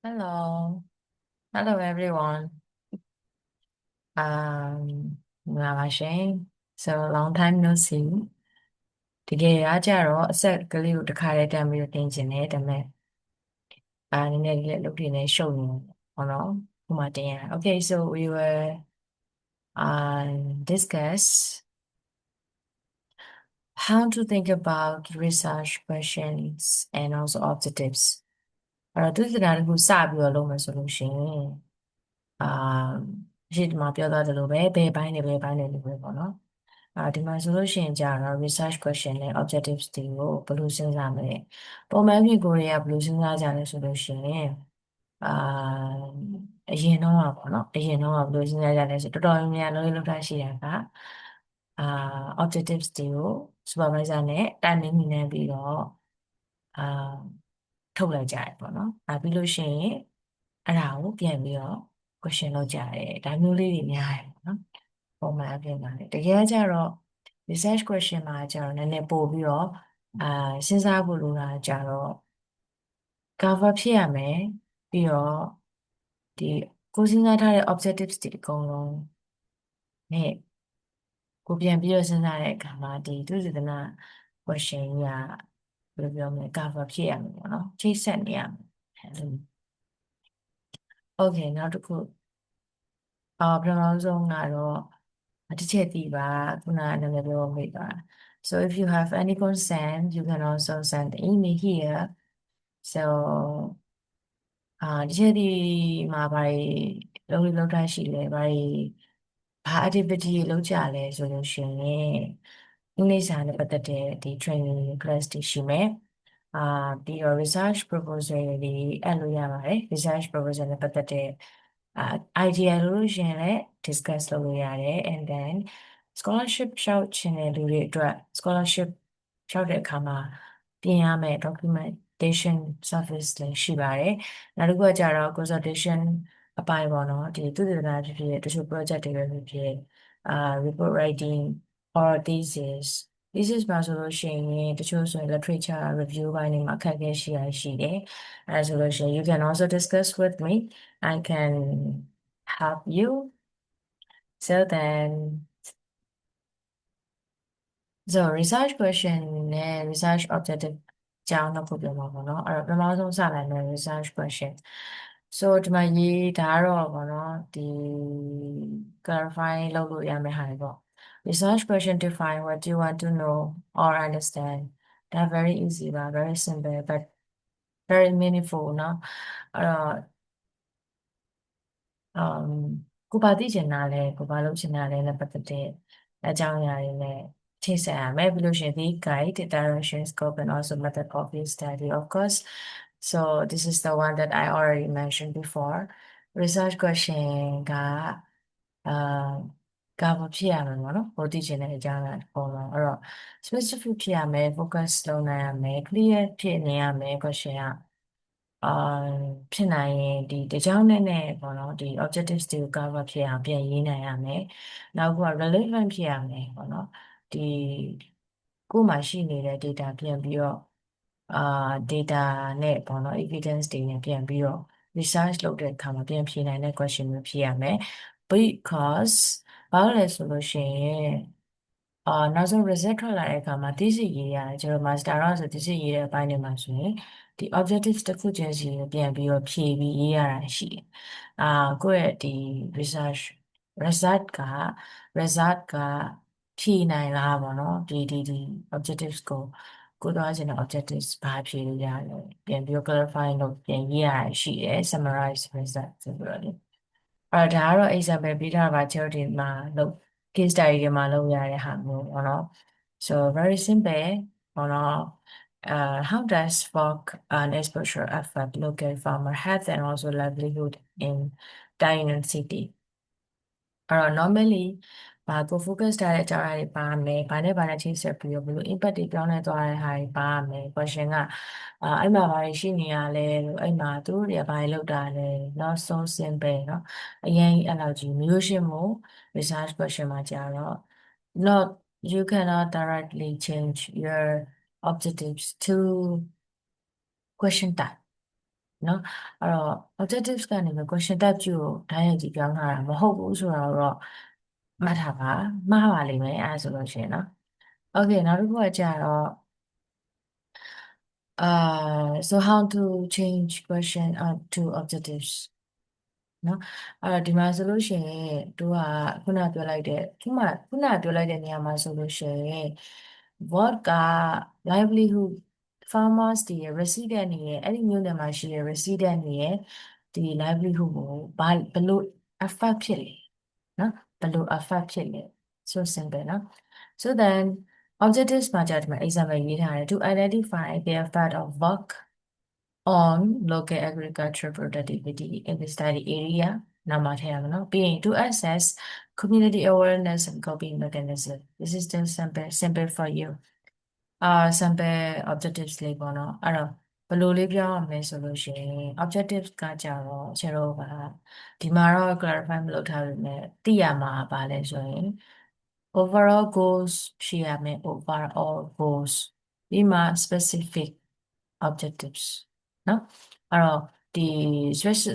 Hello, hello everyone. Là bà Shane. So long time no see. တကယ်ကကြတော့အဆက်ကလေးကိုတစ်ခါတည်းတမ်းပြီးတော့တင်ကျင်တယ်ဒါပေမဲ့နည်းနည်းလေးလုပ်ပြနေရှုပ်နေတယ်ပေါ့နော်ဥပမာတင်ရ Okay, so we will discuss how to think about research questions and also objectives. အဲ့တော့သူစတာတခုစပြီးတော့လုပ်မယ်ဆိုလို့ရှိရင်အာရှေ့ဒီမှာပြောသွားတယ်လို့ပဲဘယ်ပိုင်းနေလို့ပဲပေါ့နော်ဒီမှာဆိုလို့ရှိရင်ကြာတော့ research question နဲ့ objectives တွေကိုဘယ်လိုစဉ်းစားမလဲပုံမှန်အဖြစ်ကိုတွေကဘယ်လိုစဉ်းစားကြလဲဆိုလို့ရှိရင်အာအရင်တော့ကပေါ့နော်အရင်တော့ကဘယ်လိုစဉ်းစားကြလဲဆိုတော်တော်များများလုံးဝလောက်တာရှိတာကobjectives တွေကို supervisor နဲ့တိုင်ပင်ညှိနှိုင်းပြီးတော့အာထုတ်လိုက်ကြတယ်ပေါ့နော်ပြီးလို့ရှိရင်အဲ့ဒါကိုပြန်ပြီးတော့ question လုပ်ကြတယ်ဒါမျိုးလေးတွေများတယ်ပေါ့နော်ပုံမှန်အဖြစ်ပါလေတကယ်ကြတော့ research question မှာကျတော့နည်းနည်းပို့ပြီးတော့စဉ်းစားဖို့လိုတာကြတော့ cover ဖြစ်ရမယ်ပြီးတော့ဒီကိုယ်စဉ်းစားထားတဲ့ objectives တွေအကုန်လုံးနဲ့ကိုပြန်ပြီးတော့စဉ်းစားတဲ့အခါမှာဒီသုတေသန question ကြီးကဘယ်လိုပြောမလဲ cover ဖြစ်ရမယ်ပေါ့နော်ချိတ်ဆက်နေရမယ်အဲ့လို Okay နောက်တစ်ခုပထမဆုံးကတော့တစ်ချက်တည်ပါခုနကနည်းနည်းပြောမိသွားတာ So if you have any concern you can also send the email here so တစ်ချက်ဒီမှာဘာတွေလုပ်ထားရှိလဲဘာ activity လုပ်ကြလဲဆိုလို့ရှိရင်အင်္ဂလိပ်စာနဲ့ပတ်သက်တဲ့ဒီ training class တွေရှိမယ်ပြီးတော့ research proposal တွေအပ်လို့ရပါတယ် research proposal နဲ့ပတ်သက်တဲ့idea လို့ရှိရင်လည်း discuss လုပ်လို့ရတယ် and then scholarship လျှောက်ချင်တဲ့လူတွေအတွက် scholarship လျှောက်တဲ့အခါမှာပြင်ရမယ့် documentation service လည်းရှိပါတယ်နောက်တစ်ခုကကြတော့ consultation အပိုင်းပေါ့နော်ဒီသုတေသနဖြစ်ဖြစ်တချို့ project တွေပဲဖြစ်ဖြစ်report writing or thesis မှာဆိုလို့ရှိရင်တချို့ဆိုရင် literature review ပိုင်းတွေမှာအခက်အခဲရှိတယ်အဲဒါဆိုလို့ရှိရင် you can also discuss with me I can help you so then so research question နဲ့ research objective အကြောင်းတစ်ခုပြောမှာပေါ့နော်အဲ့တော့ပထမဆုံးစလိုက်မယ် research question so ဒီမှာရေးဒါကတော့ပေါ့နော်ဒီ clarify လုပ်လို့ရမယ့်ဟာတွေပေါ့ research question define what you want to know or understand that very easy ပါ very simple but very meaningful เนาะအဲ့တော့ကိုဘာသိချင်တာလဲကိုဘာလုပ်ချင်တာလဲနဲ့ပတ်သက်တဲ့အကြောင်းအရာတွေနဲ့ချိတ်ဆက်ရမယ်ပြီးလို့ရှိရင်ဒီ guide the direction scope and also method of your study of course so this is the one that I already mentioned before research question ကcover ဖြစ်ရမယ်ပေါ့နော်ကိုသိချင်တဲ့အကြောင်းအရာအကုန်လုံးအဲ့တော့ specific ဖြစ်ရမယ် focus လုပ်နိုင်ရမယ် clear ဖြစ်နေရမယ် question ကဖြစ်နိုင်ရင်ဒီတစ်ကြောင်းနဲ့ပေါ့နော်ဒီ objectives တွေကို cover ဖြစ်အောင်ပြန်ရေးနိုင်ရမယ်နောက်က relevant ဖြစ်ရမယ်ပေါ့နော်ဒီကိုယ်မှာရှိနေတဲ့ data ပြန်ပြီးတော့data နဲ့ပေါ့နော် evidence တွေနဲ့ပြန်ပြီးတော့ research လုပ်တဲ့အခါမှာပြန်ဖြေနိုင်တဲ့ question မျိုးဖြစ်ရမယ် because ဘာလို့လဲဆိုလို့ရှိရင်နောက်ဆုံး result ထွက်လာတဲ့အခါမှာ thesis ရေးရတယ်ကျွန်တော် master တော့ဆို thesis ရေးတဲ့အပိုင်းတွေမှာဆိုရင်ဒီ objectives တစ်ခုချင်းစီကိုပြန်ပြီးတော့ဖြည့်ပြီးရေးရတာရှိတယ်ကိုယ့်ရဲ့ဒီ research result ကဖြည့်နိုင်လားပေါ့နော်ဒီ objectives ကိုသွားချင်တဲ့ objectives ဘာဖြည့်လို့ရလဲပြန်ပြီးတော့ clarify လုပ်ပြန်ရေးရတာရှိတယ် summarize result ဆိုပြီးတော့လေဒါကတော့ example ပေးထားပါကျွန်တော်ဒီမှာလုပ် case study တွေမှာလုပ်ရတဲ့ဟာမျိုးပေါ့နော် so very simple ပေါ့နော်how does fog and exposure affect local farmer health and also livelihood in Tainan City အဲ့တော့ normally ကို focus ထားတဲ့အကြောင်းအရာတွေပါမယ်ဘာနဲ့ချိတ်ဆက်ပြီးတော့ဘယ်လို impact တွေပြောင်းလဲသွားတဲ့ဟာတွေပါမယ် question ကအဲ့မှာဘာတွေရှိနေရလဲလို့အဲ့မှာသူတို့တွေကဘာတွေလုပ်တာလဲ not so simple เนาะအရင်အဲ့လောက်ကြီးမျိုးရှင်းမို့ research question မှာကြာတော့ not you cannot directly change your objectives to question type နော်အဲ့တော့ objectives ကနေပြီး question type ကိုတိုင်းရိုက်ကြည့်ပြောင်းထားတာမဟုတ်ဘူးဆိုတော့မှတ်ထားပါမှားပါလိမ့်မယ်အဲဆိုလို့ရှိရင်နော် okay နောက်တစ်ခုကကြတော့ so how to change question to objectives နော်အဲ့တော့ဒီမှာဆိုလို့ရှိရင်တို့ကခုနပြောလိုက်တဲ့ခုနပြောလိုက်တဲ့နေရာမှာဆိုလို့ရှိရင် what က livelihood farmers တွေရဲ့ resident တွေရဲ့အဲ့ဒီမျိုးနယ်မှာရှိတဲ့ resident တွေရဲ့ဒီ livelihood ကိုဘယ်လို affect ဖြစ်လဲနော်ဘယ်လို affect ဖြစ်လဲ so simple နော် so then objectives မှာကြာဒီမှာ example ရေးထားတယ် to identify the effect of work on local agricultural productivity in the study area နောက်မှာထည့်ရမယ်နော်ပြီးရင် to assess community awareness and coping mechanism this is still simple for you sample objectives လေးပေါ့နော်အဲ့တော့ဘယ်လိုလေးပြောရမလဲဆိုလို့ရှိရင် objectives ကကြတော့ဆရာတို့ကဒီမှာတော့ clarify မလုပ်ထားပေမဲ့သိရမှာပါလဲဆိုရင် overall goals ရှိရမယ် overall goals ဒီမှာ specific objectives နော်အဲ့တော့ဒီ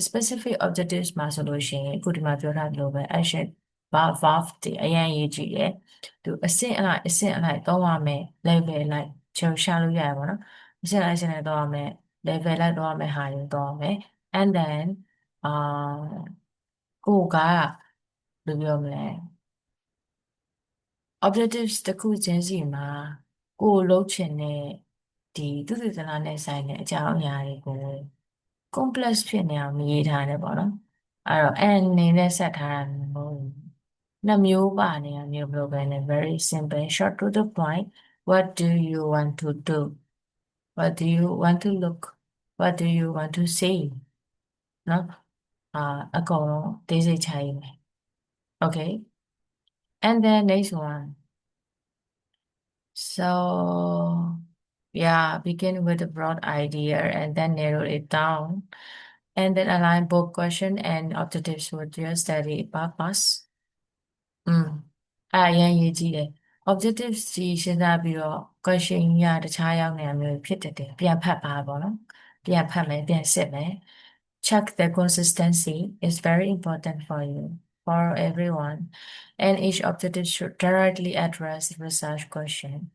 specific objectives မှာဆိုလို့ရှိရင်အခုဒီမှာပြောထားသလိုပဲ action verb တွေအရင်ရေးကြည့်တယ်သူအဆင့်အလိုက်သုံးရမယ် level လိုက်ရှာလို့ရရပါတော့အဆင့်လိုက်သုံးရမယ် level လိုက်သုံးရမယ်ဟာတွေသုံးရမယ် and then အာကိုကဘယ်လိုပြောမလဲ objectives တစ်ခုချင်းစီမှာကိုလုပ်ချင်တဲ့ဒီသူတည်တလားနဲ့ဆိုင်တဲ့အကြောင်းအရာတွေကို complex ဖြစ်နေအောင်ရေးထားတယ်ပေါ့နော်အဲ့တော့ n အနေနဲ့ဆက်ထားတာမျိုးနှစ်မျိုးပါနေတာမျိုးဘယ်လိုပဲလဲ very simple short to the point what do you want to do what do you want to look what do you want to say နော်အကုန်လုံးသိစိတ်ချရေးမယ် okay and then next one so, yeah, begin with a broad idea and then narrow it down, and then align both question and objectives with your study purpose. အရင်ရေးကြည့်တယ် objectives ကြီးစဉ်းစားပြီးတော့ question ရတခြားရောက်နေမျိုးဖြစ်တတ်တယ်ပြန်ဖတ်ပါပေါ့နော်ပြန်ဖတ်မယ်ပြန်စစ်မယ် check the consistency is very important for you for everyone and each objective should directly address the research question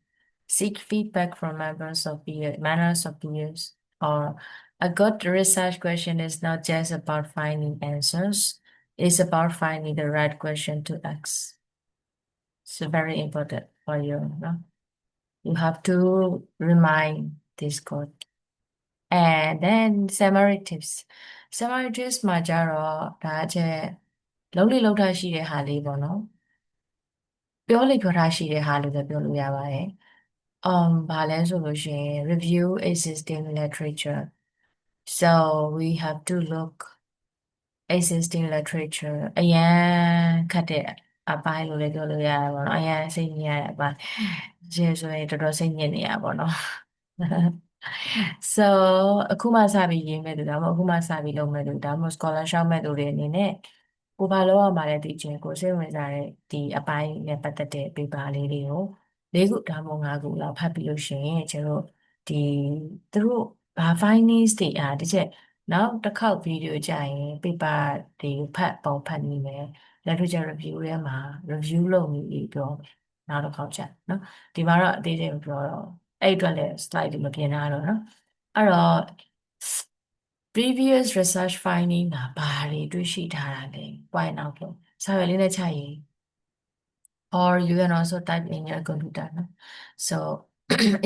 seek feedback from members of peers or a good research question is not just about finding answers it's about finding the right question to ask it's very important for you no? You have to remind this code and then summary tips မှာကြတော့ဒါအချက်လုံးလေးလုံးထားရှိတဲ့ဟာလေးပေါ့နော်ပြောလေပြောထားရှိတဲ့ဟာလို့လည်းပြောလို့ရပါတယ်ဘာလဲဆိုလို့ရှိရင် review existing literature so we have to look existing literature အရန်ခတ်တဲ့အပိုင်းလို့လည်းပြောလို့ရတယ်ပေါ့နော်အရန်စိတ်ညစ်ရတဲ့အပိုင်းကျေဆိုရင်တော်တော်စိတ်ညစ်နေရပါတော့ so အခုမှစပြီးရေးမဲ့သူဒါမှမဟုတ်အခုမှစပြီးလုပ်မဲ့သူဒါမှမဟုတ် scholar ရှောက်မဲ့သူတွေအနေနဲ့ကိုဘာလို့ရမှာလဲဒီချင်းကိုစိတ်ဝင်စားတဲ့ဒီအပိုင်းနဲ့ပတ်သက်တဲ့ paper လေးတွေကို၄ခုဒါမှမဟုတ်၅ခုလောက်ဖတ်ပြီးလို့ရှိရင်ကျတို့ဒီသူတို့ဘာ findings တွေဒီချက်နောက်တစ်ခေါက်ဗီဒီယိုကြရင် paper တွေဖတ်နေမယ် literature review ထဲမှာ review လုပ်ပြီးပြောမယ်နောက်တစ်ခေါက်ကြနော်ဒီမှာတော့အသေးစိတ်မပြောတော့အဲ့အတွက်လည်း slide တွေမပြင်ထားတော့နော်အဲ့တော့ previous research finding ကဘာတွေတွေ့ရှိထားတာလဲ point out လို့စာရွက်လေးနဲ့ချရင် or you can also type in your computer နော် so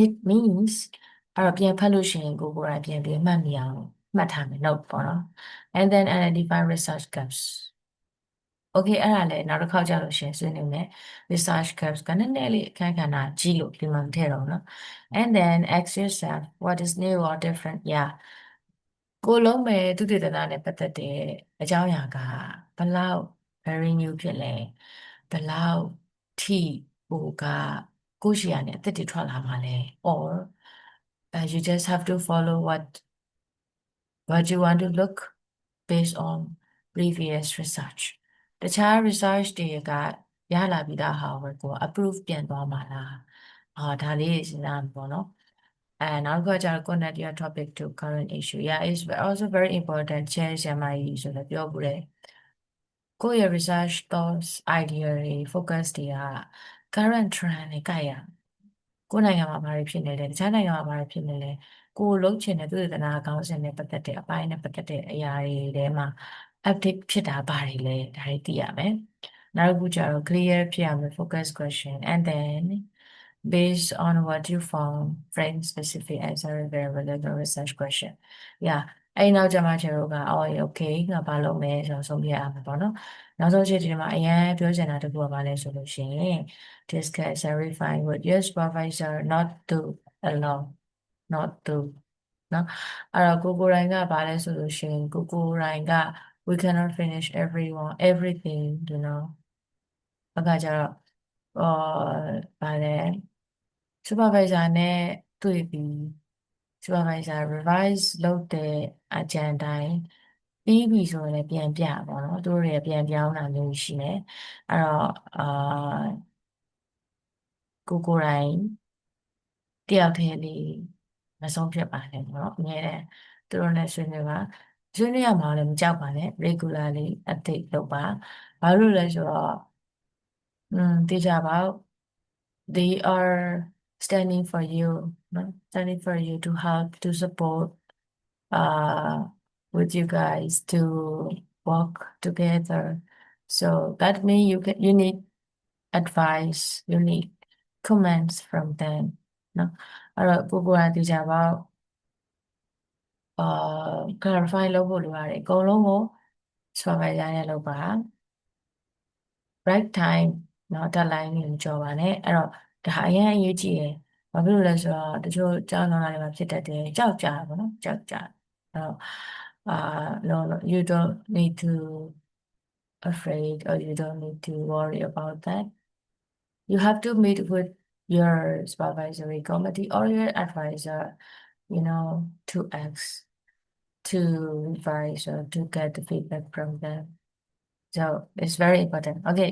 it means အဲ့တော့ပြန်ဖတ်လို့ရှိရင်ကိုယ်တိုင်ပြန်မှတ်မိအောင်မှတ်ထားမယ် note ပေါ့နော် and then identify research gaps okay အဲ့ဒါလည်းနောက်တစ်ခေါက်ကြာလို့ရှိရင်ဆွေးနွေးမယ် research gaps ကနည်းနည်းလေးအခန်းကဏ္ဍကြီးလို့ဒီမှာမထည့်တော့ဘူးနော် and then ask yourself what is new or different yeah ကိုလုံးမဲ့သူတည်တနာနဲ့ပတ်သက်တဲ့အကြောင်းအရာကဘလောက် very new ဖြစ်လဲဘလောက်ထိဟိုကကိုရှိရနဲ့အသက်တွေထွက်လာမှာလဲ or you just have to follow what you want to look based on previous research တခြား research တွေကရလာပြီးသားဟာကို approve ပြန်သွားမှာလားဒါလေးစဉ်းစားမှာပေါ့နော် And now go to connect your topic to current issue. Yeah, it's also very important. Share my so that you're good. Go your research thoughts, idea, focus the current trend ကိုက်ရကိုယ်နိုင်ငံမှာဘာတွေဖြစ်နေလဲတခြားနိုင်ငံမှာဘာတွေဖြစ်နေလဲကိုယ်လုံးချင်တဲ့သူတနာကောင်းစဉ်နဲ့ပတ်သက်တဲ့အပိုင်းနဲ့ပတ်သက်တဲ့အရာတွေထဲမှာ update ဖြစ်တာဘာတွေလဲဒါတွေသိရမယ်နောက်တစ်ခုကျတော့ clear ဖြစ်ရမယ် focus question and then based on what you found frame specific answer available the research question yeah အဲ့နောက်ကျမှကျတော့ကအော် okay ငါဘာလုပ်မလဲဆိုတော့ဆုံးဖြတ်ရမှာပေါ့နော်နောက်ဆုံးချက်ဒီမှာအရင်ပြောချင်တာတခုကဘာလဲဆိုလို့ရှိရင် discuss and refine with your supervisor not to alone not to နော်အဲ့တော့ကိုယ်တိုင်ကဘာလဲဆိုလို့ရှိရင်ကိုယ်တိုင်က we cannot finish everyone everything you know အခါကျတော့ဘာလဲ supervisor နဲ့တွေ့ပြီး supervisor revise လုပ်တဲ့အကြံတိုင်းပြီးပြီဆိုရင်လည်းပြန်ပြပါတော့သူတို့တွေပြန်ပြောင်းတာမျိုးရှိတယ်အဲ့တော့ကိုယ်တိုင်တယောက်တည်းလေးမဆုံးဖြတ်ပါနဲ့เนาะအများနဲ့သူတို့နဲ့ဆွေးနွေးပါဆွေးနွေးရမှာလည်းမကြောက်ပါနဲ့ regularly update လုပ်ပါဘာလို့လဲဆိုတော့တေချာပါ they are standing for you နော် standing for you to help to support uh with you guys to work together so that means you need advice you need comments from them နော်အဲ့တော့ကိုကတေချာပါclarify လုပ်ဖို့လိုရတယ်အကုန်လုံးကို supervisor နဲ့လုပ်ပါ right time เนาะ deadline ကိုကြော်ပါနဲ့အဲ့တော့ဒါအရင်အရေးကြီးတယ်ဘာဖြစ်လို့လဲဆိုတော့တချို့ကြောင်းလာတွေမှာဖြစ်တတ်တယ်ကြောက်ကြတာပေါ့နော်ကြောက်ကြအဲ့တော့အာ no you don't need to afraid or you don't need to worry about that you have to meet with your supervisory committee or your advisor you know to ask to advise or to get the feedback from them so it's very important okay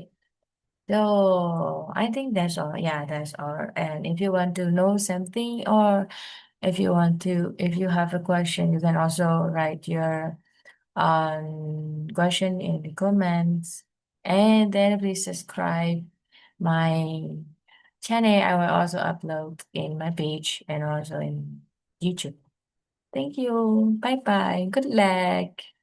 so I think that's all. Yeah, that's all. And if you want to know something or if you have a question, you can also write your question in the comments. And then please subscribe my channel. I will also upload in my page and also in YouTube. Thank you. Bye bye. Good luck.